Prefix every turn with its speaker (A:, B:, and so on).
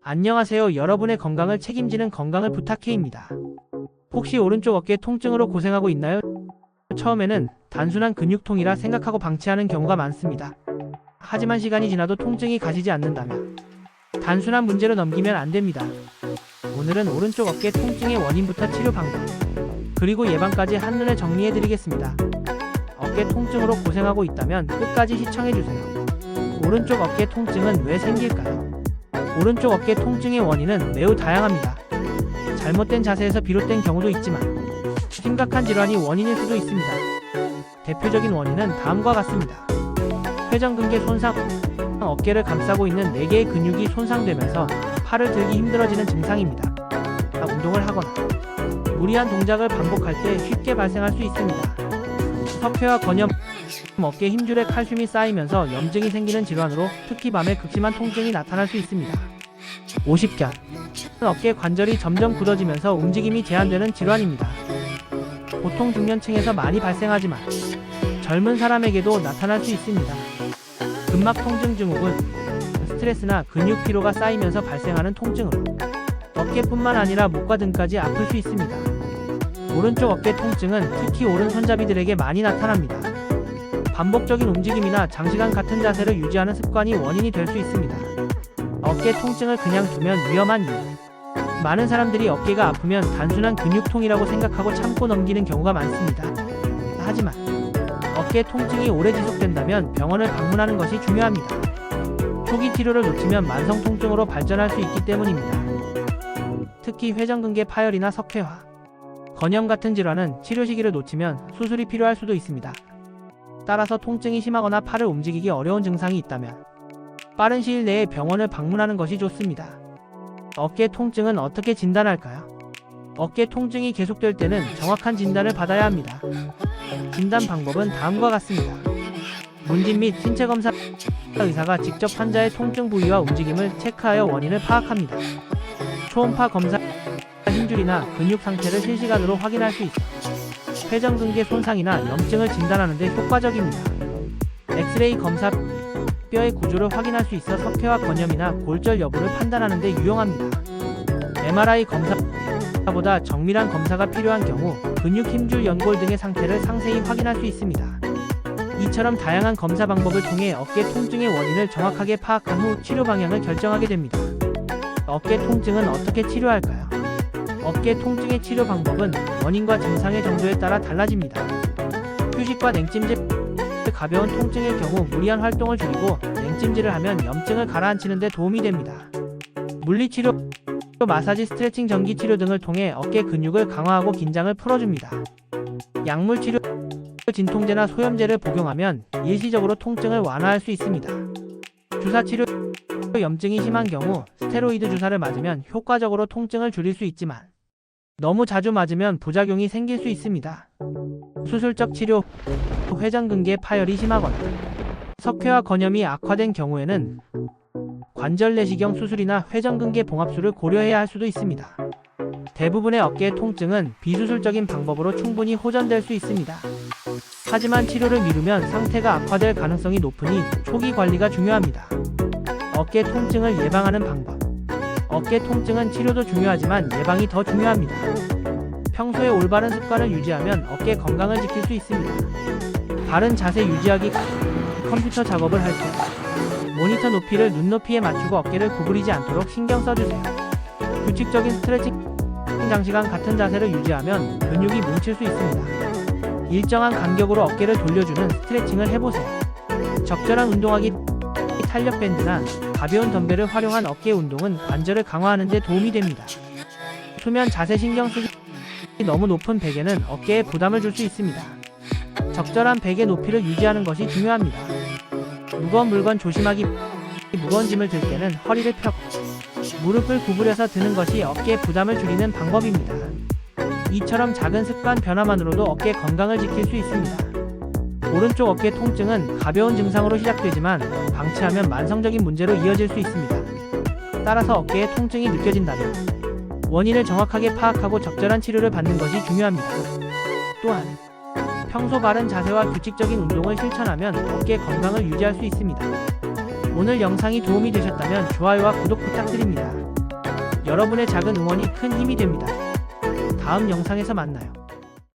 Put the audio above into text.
A: 안녕하세요. 여러분의 건강을 책임지는 건강을 부탁해입니다. 혹시 오른쪽 어깨 통증으로 고생하고 있나요? 처음에는 단순한 근육통이라 생각하고 방치하는 경우가 많습니다. 하지만 시간이 지나도 통증이 가시지 않는다면 단순한 문제로 넘기면 안 됩니다. 오늘은 오른쪽 어깨 통증의 원인부터 치료 방법, 그리고 예방까지 한눈에 정리해드리겠습니다. 어깨 통증으로 고생하고 있다면 끝까지 시청해주세요. 오른쪽 어깨 통증은 왜 생길까요? 오른쪽 어깨 통증의 원인은 매우 다양합니다. 잘못된 자세에서 비롯된 경우도 있지만 심각한 질환이 원인일 수도 있습니다. 대표적인 원인은 다음과 같습니다. 회전근개 손상, 어깨를 감싸고 있는 4개의 근육이 손상되면서 팔을 들기 힘들어지는 증상입니다. 운동을 하거나 무리한 동작을 반복할 때 쉽게 발생할 수 있습니다. 석회화 건염, 어깨 힘줄에 칼슘이 쌓이면서 염증이 생기는 질환으로 특히 밤에 극심한 통증이 나타날 수 있습니다. 오십견, 어깨 관절이 점점 굳어지면서 움직임이 제한되는 질환입니다. 보통 중년층에서 많이 발생하지만 젊은 사람에게도 나타날 수 있습니다. 근막 통증 증후군, 스트레스나 근육 피로가 쌓이면서 발생하는 통증으로 어깨뿐만 아니라 목과 등까지 아플 수 있습니다. 오른쪽 어깨 통증은 특히 오른손잡이들에게 많이 나타납니다. 반복적인 움직임이나 장시간 같은 자세를 유지하는 습관이 원인이 될 수 있습니다. 어깨 통증을 그냥 두면 위험한 이유. 많은 사람들이 어깨가 아프면 단순한 근육통이라고 생각하고 참고 넘기는 경우가 많습니다. 하지만 어깨 통증이 오래 지속된다면 병원을 방문하는 것이 중요합니다. 초기 치료를 놓치면 만성 통증으로 발전할 수 있기 때문입니다. 특히 회전근개 파열이나 석회화, 건염 같은 질환은 치료 시기를 놓치면 수술이 필요할 수도 있습니다. 따라서 통증이 심하거나 팔을 움직이기 어려운 증상이 있다면 빠른 시일 내에 병원을 방문하는 것이 좋습니다. 어깨 통증은 어떻게 진단할까요? 어깨 통증이 계속될 때는 정확한 진단을 받아야 합니다. 진단 방법은 다음과 같습니다. 문진 및 신체 검사, 의사가 직접 환자의 통증 부위와 움직임을 체크하여 원인을 파악합니다. 초음파 검사, 힘줄이나 근육 상태를 실시간으로 확인할 수 있어 회전근개 손상이나 염증을 진단하는 데 효과적입니다. 엑스레이 검사, 뼈의 구조를 확인할 수 있어 석회화 건염이나 골절 여부를 판단하는 데 유용합니다. MRI 검사보다 정밀한 검사가 필요한 경우 근육 힘줄 연골 등의 상태를 상세히 확인할 수 있습니다. 이처럼 다양한 검사 방법을 통해 어깨 통증의 원인을 정확하게 파악한 후 치료 방향을 결정하게 됩니다. 어깨 통증은 어떻게 치료할까요? 어깨 통증의 치료 방법은 원인과 증상의 정도에 따라 달라집니다. 휴식과 냉찜질, 가벼운 통증의 경우 무리한 활동을 줄이고 냉찜질을 하면 염증을 가라앉히는 데 도움이 됩니다. 물리치료, 마사지, 스트레칭, 전기치료 등을 통해 어깨 근육을 강화하고 긴장을 풀어줍니다. 약물치료, 진통제나 소염제를 복용하면 일시적으로 통증을 완화할 수 있습니다. 주사치료, 염증이 심한 경우 스테로이드 주사를 맞으면 효과적으로 통증을 줄일 수 있지만 너무 자주 맞으면 부작용이 생길 수 있습니다. 수술적 치료, 회전근개 파열이 심하거나 석회화 건염이 악화된 경우에는 관절 내시경 수술이나 회전근개 봉합술을 고려해야 할 수도 있습니다. 대부분의 어깨 통증은 비수술적인 방법으로 충분히 호전될 수 있습니다. 하지만 치료를 미루면 상태가 악화될 가능성이 높으니 초기 관리가 중요합니다. 어깨 통증을 예방하는 방법. 어깨 통증은 치료도 중요하지만 예방이 더 중요합니다. 평소에 올바른 습관을 유지하면 어깨 건강을 지킬 수 있습니다. 바른 자세 유지하기, 컴퓨터 작업을 할 때 모니터 높이를 눈높이에 맞추고 어깨를 구부리지 않도록 신경 써주세요. 규칙적인 스트레칭, 장시간 같은 자세를 유지하면 근육이 뭉칠 수 있습니다. 일정한 간격으로 어깨를 돌려주는 스트레칭을 해보세요. 적절한 운동하기, 탄력 밴드나 가벼운 덤벨을 활용한 어깨 운동은 관절을 강화하는 데 도움이 됩니다. 수면 자세 신경 쓰기, 너무 높은 베개는 어깨에 부담을 줄 수 있습니다. 적절한 베개 높이를 유지하는 것이 중요합니다. 무거운 물건 조심하기, 무거운 짐을 들 때는 허리를 펴고 무릎을 구부려서 드는 것이 어깨 부담을 줄이는 방법입니다. 이처럼 작은 습관 변화만으로도 어깨 건강을 지킬 수 있습니다. 오른쪽 어깨 통증은 가벼운 증상으로 시작되지만 방치하면 만성적인 문제로 이어질 수 있습니다. 따라서 어깨에 통증이 느껴진다면 원인을 정확하게 파악하고 적절한 치료를 받는 것이 중요합니다. 또한 평소 바른 자세와 규칙적인 운동을 실천하면 어깨 건강을 유지할 수 있습니다. 오늘 영상이 도움이 되셨다면 좋아요와 구독 부탁드립니다. 여러분의 작은 응원이 큰 힘이 됩니다. 다음 영상에서 만나요.